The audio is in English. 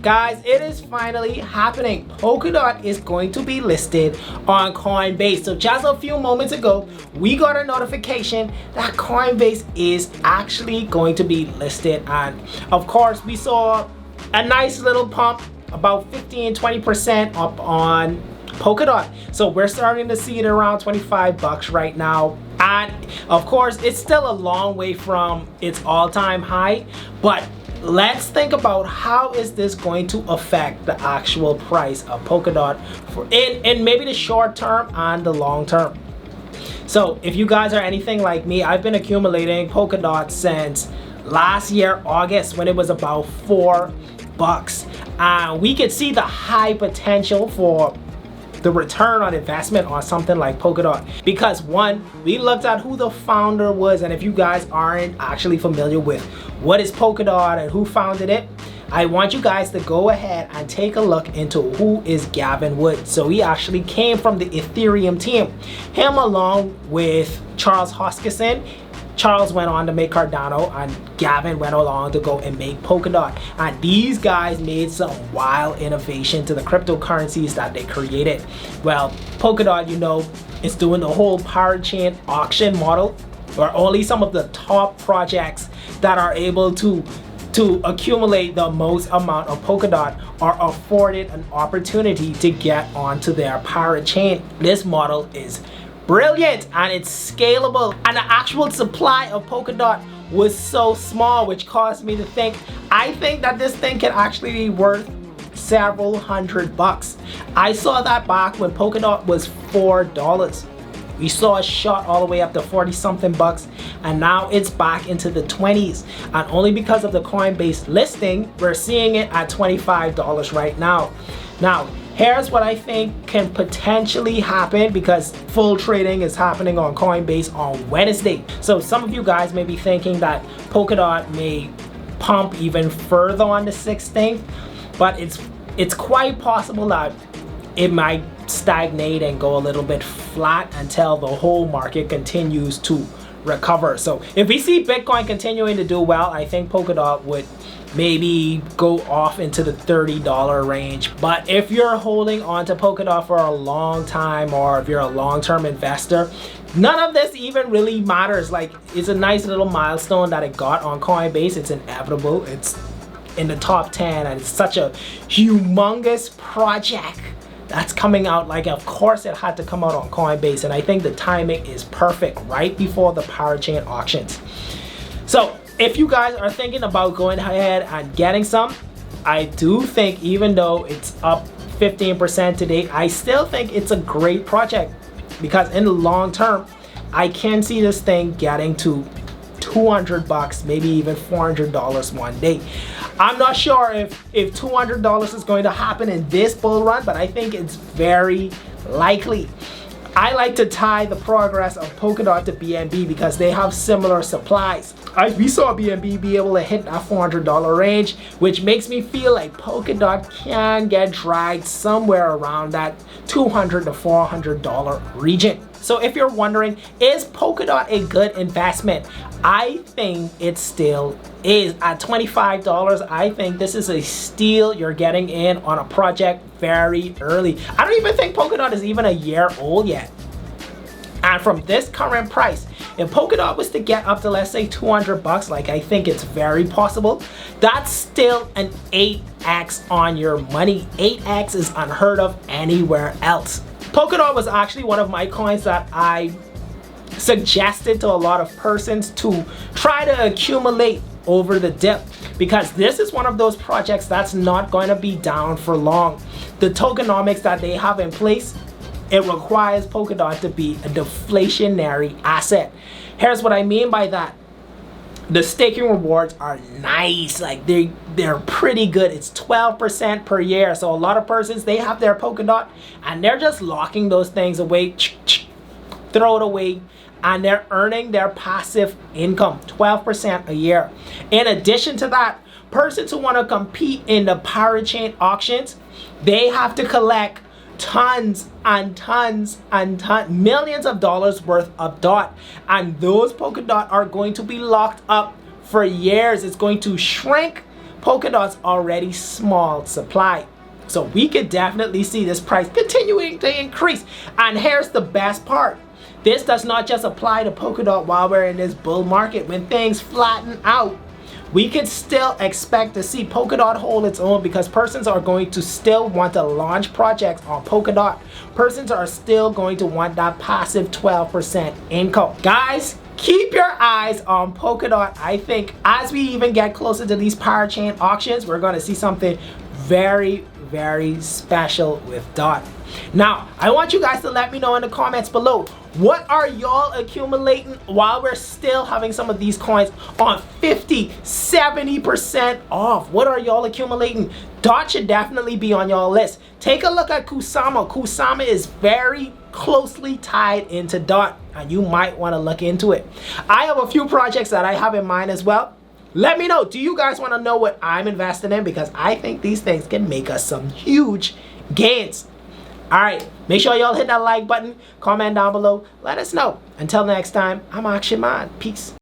Guys, it is finally happening. Polkadot is going to be listed on Coinbase. So just a few moments ago, we got a notification that Coinbase is actually going to be listed. And of course, we saw a nice little pump, about 15-20% up on Polkadot. So we're starting to see it around 25 bucks right now. And of course, it's still a long way from its all-time high, but let's think about how is this going to affect the actual price of Polkadot in maybe the short term and the long term. So if you guys are anything like me, I've been accumulating Polkadot since last year, August, when it was about $4. We could see the high potential for the return on investment on something like Polkadot, because one, we looked at who the founder was, and if you guys aren't actually familiar with what is Polkadot and who founded it, I want you guys to go ahead and take a look into who is Gavin Wood. So he actually came from the Ethereum team. Him along with Charles Hoskinson. Charles went on to make Cardano, and Gavin went along to go and make Polkadot. And these guys made some wild innovation to the cryptocurrencies that they created. Well, Polkadot, you know, is doing the whole parachain auction model, where only some of the top projects that are able to accumulate the most amount of Polkadot are afforded an opportunity to get onto their parachain. This model is brilliant and it's scalable, and the actual supply of Polkadot was so small, which caused me to think, I think that this thing can actually be worth several $100. I saw that back when Polkadot was $4. We saw a shot all the way up to 40 something bucks, and now it's back into the 20s, and only because of the Coinbase listing we're seeing it at $25 right now. Now here's what I think can potentially happen, because full trading is happening on Coinbase on Wednesday. So some of you guys may be thinking that Polkadot may pump even further on the 16th, but it's quite possible that it might stagnate and go a little bit flat until the whole market continues to recover. So if we see Bitcoin continuing to do well, I think Polkadot would maybe go off into the $30 range. But if you're holding on to Polkadot for a long time, or if you're a long-term investor, none of this even really matters. Like, it's a nice little milestone that it got on Coinbase. It's inevitable. It's in the top 10, and it's such a humongous project that's coming out. Like, of course it had to come out on Coinbase, and I think the timing is perfect right before the parachain auctions. So if you guys are thinking about going ahead and getting some, I do think, even though it's up 15% today, I still think it's a great project, because in the long term I can see this thing getting to $200, maybe even $400 one day. I'm not sure if $200 is going to happen in this bull run, but I think it's very likely. I like to tie the progress of Polkadot to BNB because they have similar supplies. We saw BNB be able to hit that $400 range, which makes me feel like Polkadot can get dragged somewhere around that $200 to $400 region. So if you're wondering, is Polkadot a good investment? I think it still is. At $25, I think this is a steal. You're getting in on a project very early. I don't even think Polkadot is even a year old yet. And from this current price, if Polkadot was to get up to, let's say, $200, like I think it's very possible, that's still an 8x on your money. 8x is unheard of anywhere else. Polkadot was actually one of my coins that I suggested to a lot of persons to try to accumulate over the dip, because this is one of those projects that's not going to be down for long. The tokenomics that they have in place, it requires Polkadot to be a deflationary asset. Here's what I mean by that. The staking rewards are nice, like they're pretty good. It's 12% per year. So a lot of persons, they have their Polkadot and they're just locking those things away, throw it away, and they're earning their passive income, 12% a year. In addition to that, persons who want to compete in the parachain auctions, they have to collect tons and tons and tons, millions of dollars worth of DOT, and those Polkadot are going to be locked up for years. It's going to shrink Polkadot's already small supply. So we could definitely see this price continuing to increase. And here's the best part. This does not just apply to Polkadot while we're in this bull market. When things flatten out, we could still expect to see Polkadot hold its own, because persons are going to still want to launch projects on Polkadot. Persons are still going to want that passive 12% income. Guys, keep your eyes on Polkadot. I think as we even get closer to these parachain auctions, we're going to see something very, very special with DOT. Now, I want you guys to let me know in the comments below, what are y'all accumulating while we're still having some of these coins on 50, 70% off? What are y'all accumulating? DOT should definitely be on y'all list. Take a look at Kusama. Kusama is very closely tied into DOT, and you might want to look into it. I have a few projects that I have in mind as well. Let me know, do you guys want to know what I'm investing in? Because I think these things can make us some huge gains. Alright, make sure y'all hit that like button, comment down below, let us know. Until next time, I'm Akshay Man. Peace.